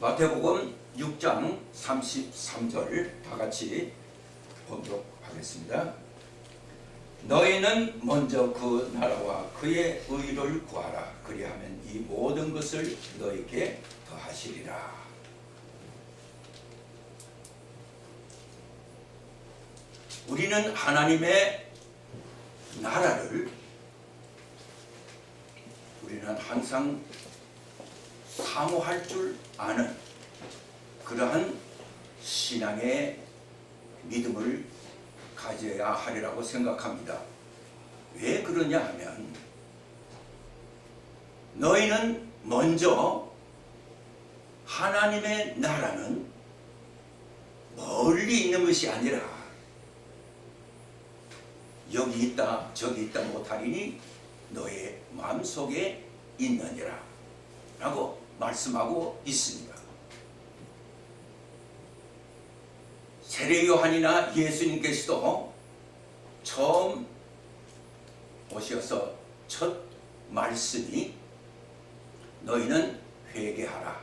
마태복음 6장 33절 다 같이 보도록 하겠습니다. 너희는 먼저 그 나라와 그의 의를 구하라. 그리하면 이 모든 것을 너희에게 더하시리라. 우리는 하나님의 나라를 우리는 항상 사모할 줄 아는 그러한 신앙의 믿음을 가져야 하리라고 생각합니다. 왜 그러냐 하면 너희는 먼저 하나님의 나라는 멀리 있는 것이 아니라 여기 있다 저기 있다 못하리니 너의 마음속에 있느니라 라고 말씀하고 있습니다. 세례 요한이나 예수님께서도 처음 오셔서 첫 말씀이 너희는 회개하라.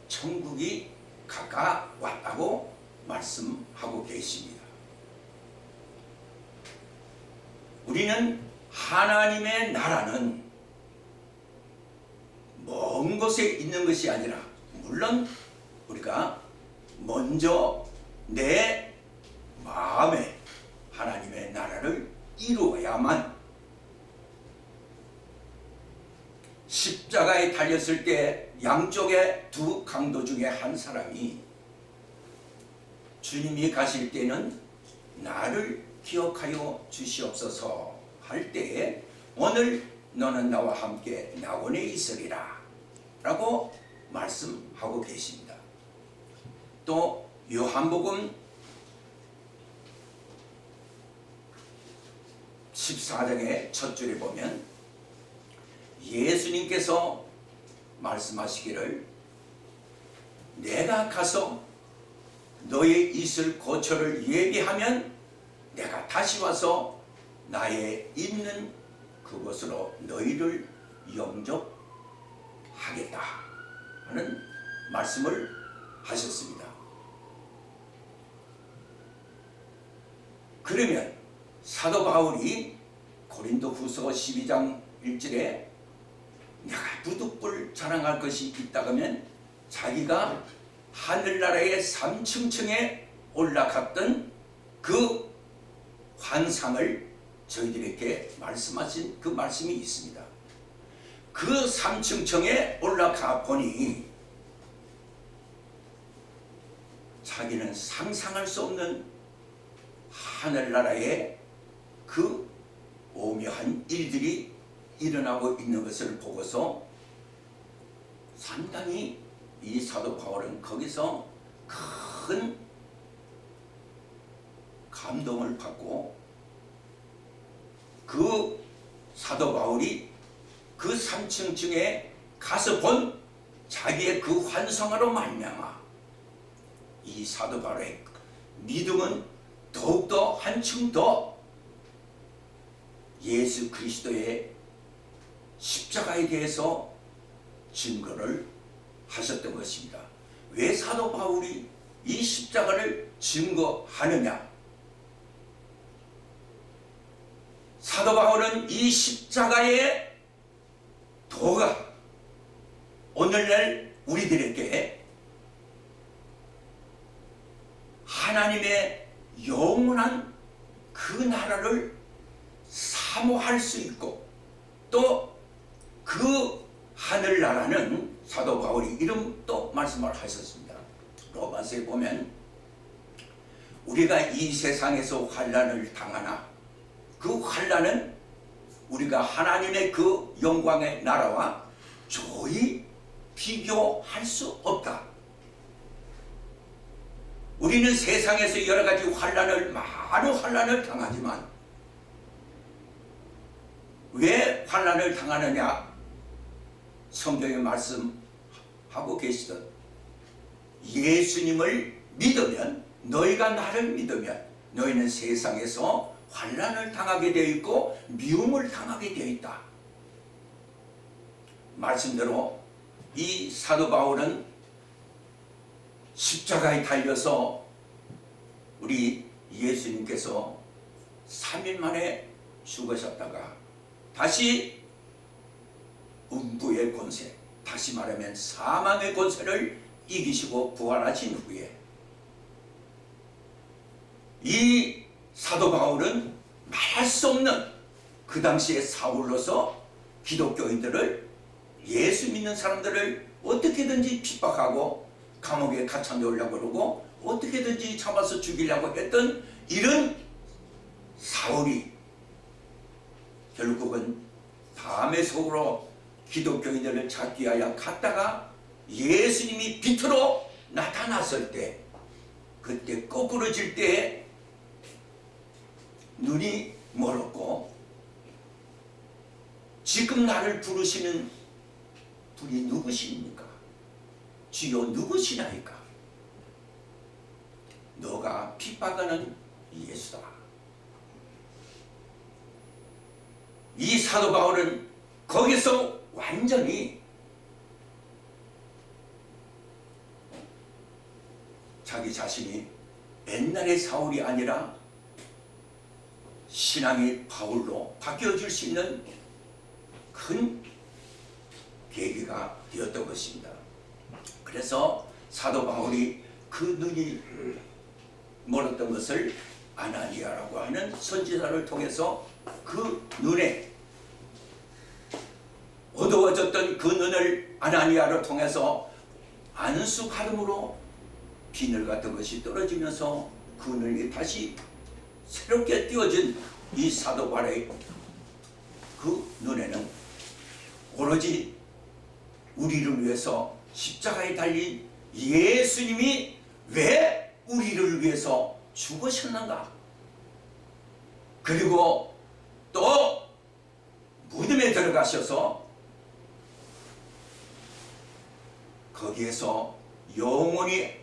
천국이 가까웠다고 말씀하고 계십니다. 우리는 하나님의 나라는 먼 곳에 있는 것이 아니라 물론 우리가 먼저 내 마음에 하나님의 나라를 이루어야만 십자가에 달렸을 때 양쪽에 두 강도 중에 한 사람이 주님이 가실 때는 나를 기억하여 주시옵소서 할 때에 오늘 너는 나와 함께 낙원에 있으리라 라고 말씀하고 계십니다. 또 요한복음 14장의 첫 줄에 보면 예수님께서 말씀하시기를 내가 가서 너의 있을 고초를 얘기하면 내가 다시 와서 나의 있는 그곳으로 너희를 영접하겠다 하는 말씀을 하셨습니다. 그러면 사도 바울이 고린도 후서 12장 1절에 내가 부득불 자랑할 것이 있다 하면 자기가 하늘나라의 3층층에 올라갔던 그 환상을 저희들에게 말씀하신 그 말씀이 있습니다. 그 3층층에 올라가 보니 자기는 상상할 수 없는 하늘나라의 그 오묘한 일들이 일어나고 있는 것을 보고서 상당히 이 사도 바울은 거기서 큰 감동을 받고 그 사도 바울이 그 3층층에 가서 본 자기의 그 환상으로 말미암아 이 사도 바울의 믿음은 더욱더 한층 더 예수 그리스도의 십자가에 대해서 증거를 하셨던 것입니다. 왜 사도 바울이 이 십자가를 증거하느냐? 사도 바울은 이 십자가의 도가 오늘날 우리들에게 하나님의 영원한 그 나라를 사모할 수 있고 또 그 하늘나라는 사도 바울이 이름 또 말씀을 하셨습니다. 로마서에 보면 우리가 이 세상에서 환난을 당하나 그 환난은 우리가 하나님의 그 영광의 나라와 조이 비교할 수 없다. 우리는 세상에서 여러 가지 많은 환난을 당하지만 왜 환난을 당하느냐? 성경에 말씀하고 계시던 예수님을 믿으면 너희가 나를 믿으면 너희는 세상에서 환난을 당하게 되어 있고 미움을 당하게 되어 있다. 말씀대로 이 사도 바울은 십자가에 달려서 우리 예수님께서 3일 만에 죽으셨다가 다시 음부의 권세, 다시 말하면 사망의 권세를 이기시고 부활하신 후에 이 사도 바울은 말할 수 없는 그 당시에 사울로서 기독교인들을, 예수 믿는 사람들을 어떻게든지 핍박하고 감옥에 갇혀 놓으려고 그러고 어떻게든지 잡아서 죽이려고 했던 이런 사울이 결국은 다메섹으로 기독교인들을 찾기 위하여 갔다가 예수님이 빛으로 나타났을 때, 그때 거꾸로질 때 눈이 멀었고, 지금 나를 부르시는 분이 누구십니까? 주여 누구시나이까? 너가 핍박하는 예수다. 이 사도 바울은 거기서 완전히 자기 자신이 옛날의 사울이 아니라 신앙의 바울로 바뀌어질 수 있는 큰 계기가 되었던 것입니다. 그래서 사도 바울이 그 눈이 멀었던 것을 아나니아라고 하는 선지자를 통해서 그 눈에 어두워졌던 그 눈을 아나니아를 통해서 안수 가름으로 비늘 같은 것이 떨어지면서 그 눈이 다시 새롭게 띄어진 이 사도 바울의 그 눈에는 오로지 우리를 위해서 십자가에 달린 예수님이 왜 우리를 위해서 죽으셨는가, 그리고 또 무덤에 들어가셔서 거기에서 영원히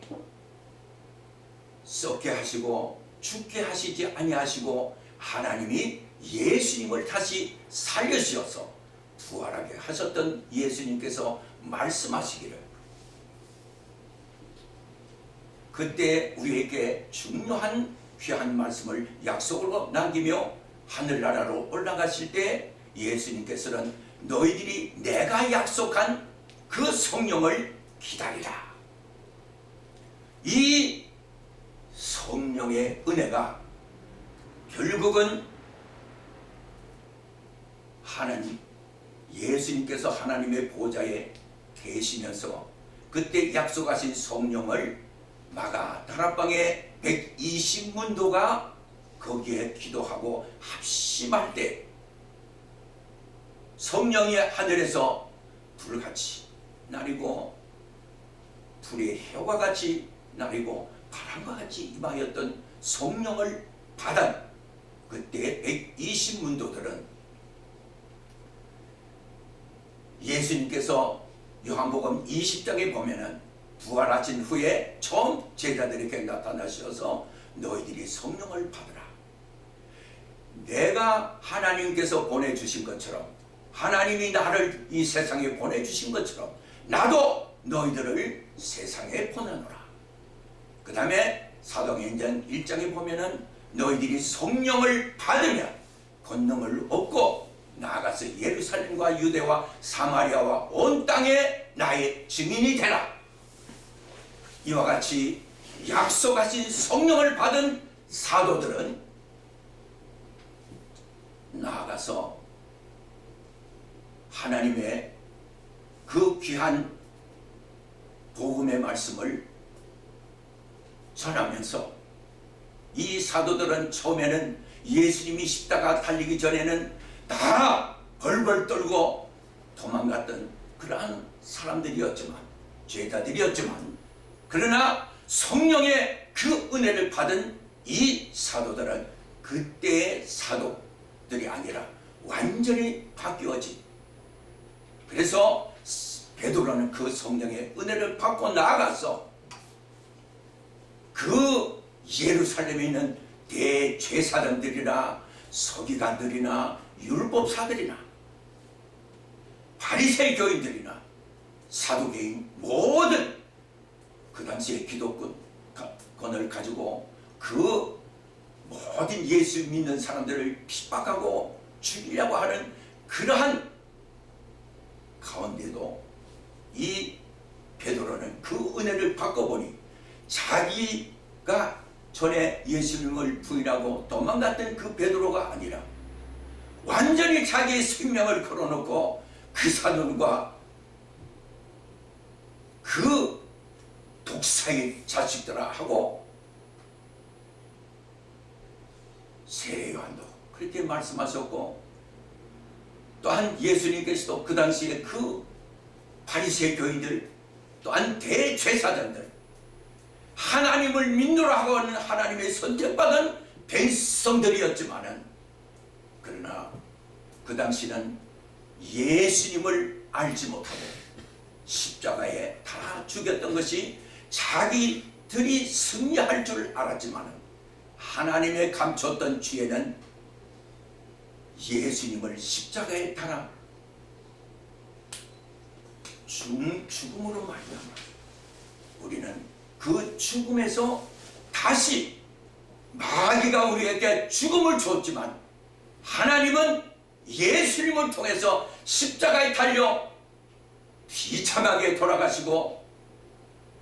썩게 하시고 죽게 하시지 아니하시고 하나님이 예수님을 다시 살려주셔서 부활하게 하셨던 예수님께서 말씀하시기를, 그때 우리에게 중요한 귀한 말씀을 약속으로 남기며 하늘나라로 올라가실 때 예수님께서는 너희들이 내가 약속한 그 성령을 기다리라. 이 성령의 은혜가 결국은 하나님, 예수님께서 하나님의 보좌에 계시면서 그때 약속하신 성령을 마가 다락방의 120문도가 거기에 기도하고 합심할 때 성령이 하늘에서 불같이 나리고 불의 해와 같이 나리고 바람과 같이 임하였던 성령을 받은 그때 120문도들은 예수님께서 요한복음 20장에 보면은 부활하신 후에 처음 제자들에게 나타나셔서 너희들이 성령을 받으라. 내가 하나님께서 보내주신 것처럼, 하나님이 나를 이 세상에 보내주신 것처럼 나도 너희들을 세상에 보내노라. 그 다음에 사도행전 1장에 보면은 너희들이 성령을 받으면 권능을 얻고 나아가서 예루살렘과 유대와 사마리아와 온 땅에 나의 증인이 되라. 이와 같이 약속하신 성령을 받은 사도들은 나아가서 하나님의 그 귀한 복음의 말씀을 전하면서, 이 사도들은 처음에는 예수님이 십자가 달리기 전에는 다 벌벌 떨고 도망갔던 그러한 사람들이었지만, 죄자들이었지만, 그러나 성령의 그 은혜를 받은 이 사도들은 그때의 사도들이 아니라 완전히 바뀌어진, 그래서 베드로는 그 성령의 은혜를 받고 나아가서 그 예루살렘에 있는 대제사장들이나 서기관들이나 율법사들이나 바리새인 교인들이나 사두개인 모든 그 당시에 기독권을 가지고 그 모든 예수 믿는 사람들을 핍박하고 죽이려고 하는 그러한 가운데도 이 베드로는 그 은혜를 바꿔보니 자기가 전에 예수님을 부인하고 도망갔던 그 베드로가 아니라 완전히 자기의 생명을 걸어놓고 그 사돈과 그 독사의 자식들아 하고 세례 요한도 그렇게 말씀하셨고, 또한 예수님께서도 그 당시에 그 바리새 교인들, 또한 대제사장들, 하나님을 믿노라 하고 하는 하나님의 선택받은 백성들이었지만은, 그러나 그 당시는 예수님을 알지 못하고 십자가에 다 죽였던 것이 자기들이 승리할 줄 알았지만은, 하나님의 감췄던 죄는 예수님을 십자가에 달아 죽음으로 말미암아 우리는 그 죽음에서 다시, 마귀가 우리에게 죽음을 줬지만 하나님은 예수님을 통해서 십자가에 달려 비참하게 돌아가시고,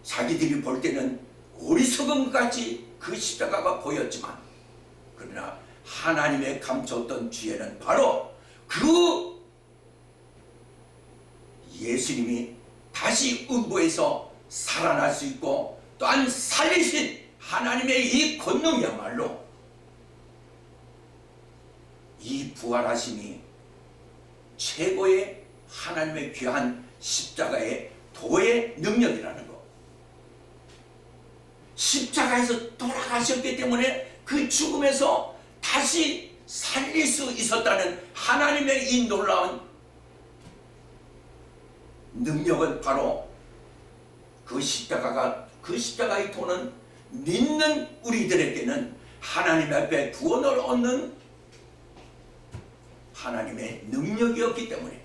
자기들이 볼 때는 어리석음같이 그 십자가가 보였지만, 그러나 하나님의 감췄던 죄는 바로 그 예수님이 다시 음부에서 살아날 수 있고, 또한 살리신 하나님의 이 권능이야말로, 이 부활하심이 최고의 하나님의 귀한 십자가의 도의 능력이라는 것. 십자가에서 돌아가셨기 때문에 그 죽음에서 다시 살릴 수 있었다는 하나님의 이 놀라운 능력은 바로 그 십자가의 도는 믿는 우리들에게는 하나님 앞에 구원을 얻는 하나님의 능력이었기 때문에,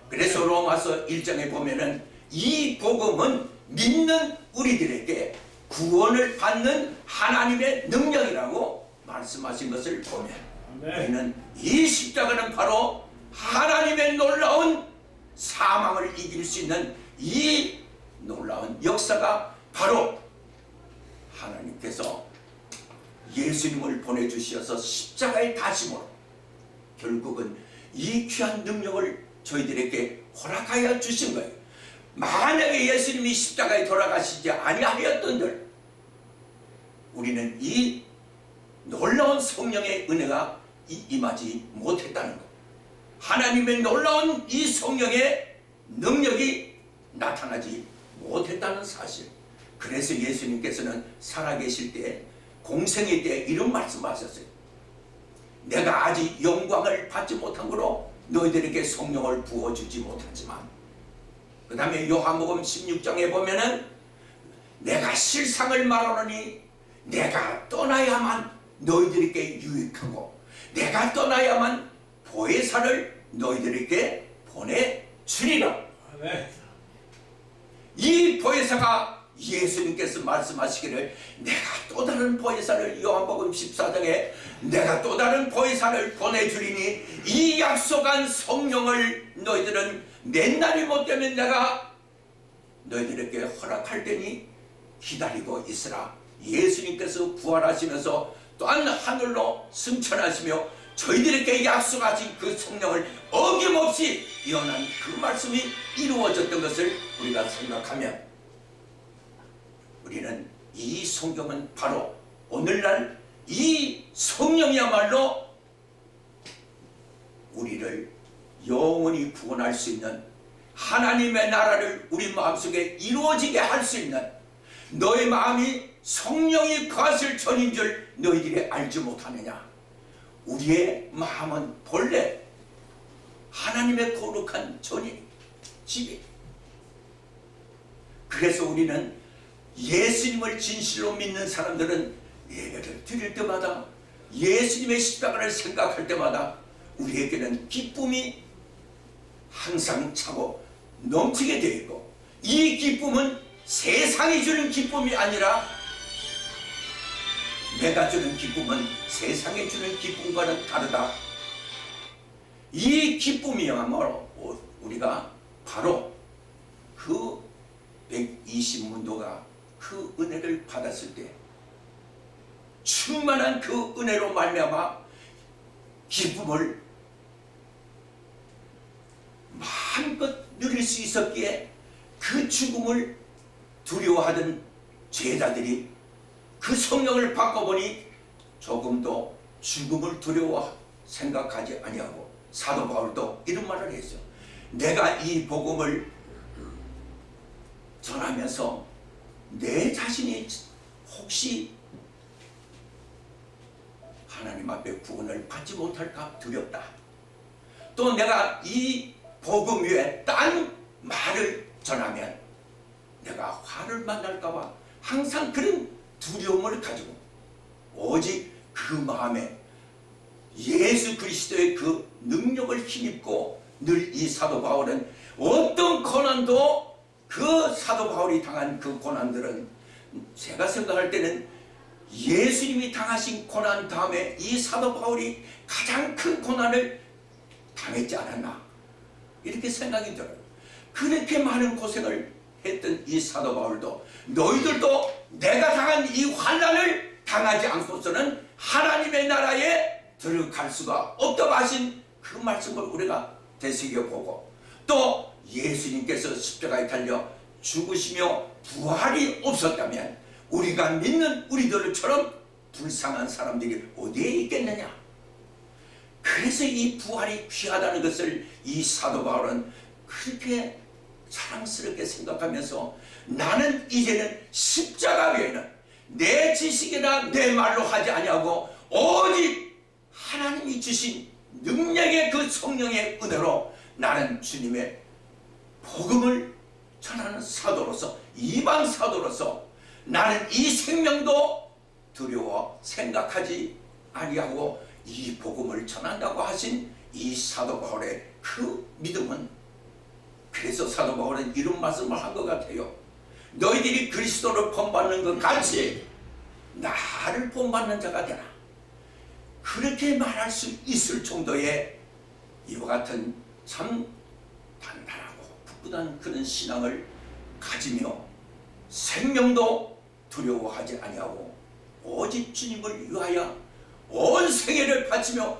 그래서 로마서 1장에 보면은 이 복음은 믿는 우리들에게 구원을 받는 하나님의 능력이라고 말씀하신 것을 보면, 우리는 이 십자가는 바로 하나님의 놀라운 사망을 이길 수 있는 이 놀라운 역사가, 바로 하나님께서 예수님을 보내주셔서 십자가의 다심으로 결국은 이 귀한 능력을 저희들에게 허락하여 주신 거예요. 만약에 예수님이 십자가에 돌아가시지 아니하였던들 우리는 이 놀라운 성령의 은혜가 임하지 못했다는 것, 하나님의 놀라운 이 성령의 능력이 나타나지 못했다는 사실. 그래서 예수님께서는 살아계실 때, 공생의 때 이런 말씀하셨어요. 내가 아직 영광을 받지 못한 거로 너희들에게 성령을 부어주지 못하지만, 그 다음에 요한복음 16장에 보면은 내가 실상을 말하노니 내가 떠나야만 너희들에게 유익하고 내가 떠나야만 보혜사를 너희들에게 보내주리라. 이 보혜사가 예수님께서 말씀하시기를, 내가 또 다른 보혜사를, 요한복음 14장에 내가 또 다른 보혜사를 보내주리니 이 약속한 성령을 너희들은 몇 날이 못 되면 내가 너희들에게 허락할 테니 기다리고 있으라. 예수님께서 부활하시면서 또한 하늘로 승천하시며 저희들에게 약속하신 그 성령을 어김없이 예언한 그 말씀이 이루어졌던 것을 우리가 생각하면, 우리는 이 성경은 바로 오늘날 이 성령이야말로 우리를 영원히 구원할 수 있는, 하나님의 나라를 우리 마음속에 이루어지게 할 수 있는, 너의 마음이 성령이 거하실 전인 줄 너희들이 알지 못하느냐. 우리의 마음은 본래 하나님의 거룩한 전이 집이. 그래서 우리는 예수님을 진실로 믿는 사람들은 예배를 드릴 때마다, 예수님의 십자가를 생각할 때마다 우리에게는 기쁨이 항상 차고 넘치게 되어 있고, 이 기쁨은 세상이 주는 기쁨이 아니라 내가 주는 기쁨은 세상이 주는 기쁨과는 다르다. 이 기쁨이야말로 우리가 바로 그 120문도가 그 은혜를 받았을 때 충만한 그 은혜로 말미암아 기쁨을 마음껏 누릴 수 있었기에 그 죽음을 두려워하던 제자들이 그 성령을 바꿔보니 조금도 죽음을 두려워 생각하지 아니하고 사도 바울도 이런 말을 했죠. 내가 이 복음을 전하면서 내 자신이 혹시 하나님 앞에 구원을 받지 못할까 두렵다. 또 내가 이 복음 위에 딴 말을 전하면 내가 화를 만날까봐 항상 그런 두려움을 가지고 오직 그 마음에 예수 그리스도의 그 능력을 힘입고 늘 이 사도 바울은 어떤 고난도 그 사도 바울이 당한 그 고난들은 제가 생각할 때는 예수님이 당하신 고난 다음에 이 사도 바울이 가장 큰 고난을 당했지 않았나 이렇게 생각이 들어요. 그렇게 많은 고생을 했던 이 사도 바울도 너희들도 내가 당한 이 환난을 당하지 않고서는 하나님의 나라에 들어갈 수가 없다고 하신 그 말씀을 우리가 되새겨보고 또 예수님께서 십자가에 달려 죽으시며 부활이 없었다면 우리가 믿는 우리들처럼 불쌍한 사람들이 어디에 있겠느냐. 그래서 이 부활이 귀하다는 것을 이 사도 바울은 그렇게 사랑스럽게 생각하면서 나는 이제는 십자가 외에는 내 지식이나 내 말로 하지 아니하고 오직 하나님이 주신 능력의 그 성령의 은혜로 나는 주님의 복음을 전하는 사도로서 이방 사도로서 나는 이 생명도 두려워 생각하지 아니하고 이 복음을 전한다고 하신 이 사도 바울의 그 믿음은 그래서 사도 바울은 이런 말씀을 한 것 같아요. 너희들이 그리스도를 본받는 것 같이 나를 본받는 자가 되라. 그렇게 말할 수 있을 정도의 이와 같은 참 단단하고 굳건한 그런 신앙을 가지며 생명도 두려워하지 아니하고 오직 주님을 위하여 온 생애를 바치며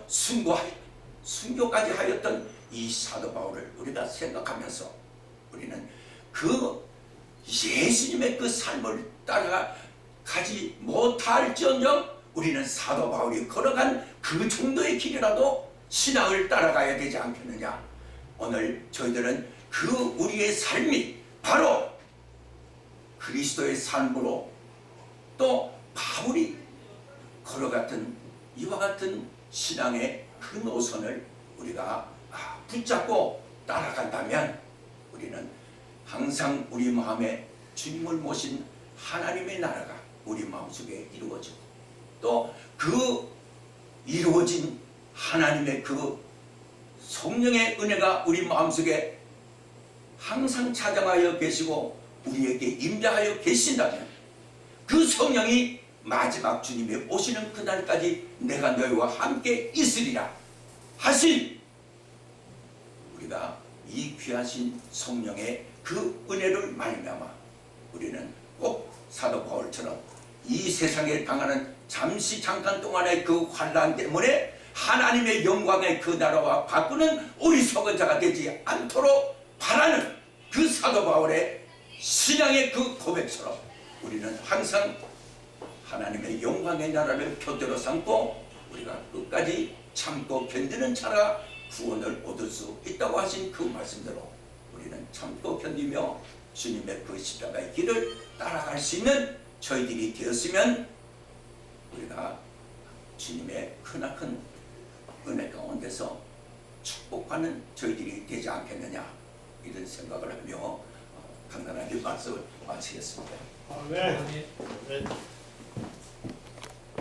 순교까지 하였던 이 사도 바울을 우리가 생각하면서 우리는 그 예수님의 그 삶을 따라가지 못할지언정 우리는 사도 바울이 걸어간 그 정도의 길이라도 신앙을 따라가야 되지 않겠느냐. 오늘 저희들은 그 우리의 삶이 바로 그리스도의 삶으로 또 바울이 걸어갔던 이와 같은 신앙의 그 노선을 우리가 붙잡고 따라간다면 우리는 항상 우리 마음에 주님을 모신 하나님의 나라가 우리 마음속에 이루어지고 또 그 이루어진 하나님의 그 성령의 은혜가 우리 마음속에 항상 찾아가여 계시고 우리에게 임재하여 계신다면 그 성령이 마지막 주님이 오시는 그날까지 내가 너희와 함께 있으리라 하신 우리가 이 귀하신 성령의 그 은혜를 말미암아 우리는 꼭 사도 바울처럼 이 세상에 당하는 잠깐 동안의 그 환난 때문에 하나님의 영광의 그 나라와 바꾸는 어리석은 자가 되지 않도록 바라는 그 사도 바울의 신앙의 그 고백처럼 우리는 항상 하나님의 영광의 나라를 표대로 삼고 우리가 끝까지 참고 견디는 자라 구원을 얻을 수 있다고 하신 그 말씀대로 우리는 참고 견디며 주님의 그 십자가의 길을 따라갈 수 있는 저희들이 되었으면 우리가 주님의 크나큰 은혜 가운데서 축복하는 저희들이 되지 않겠느냐 이런 생각을 하며 간단하게 말씀을 마치겠습니다. 아멘.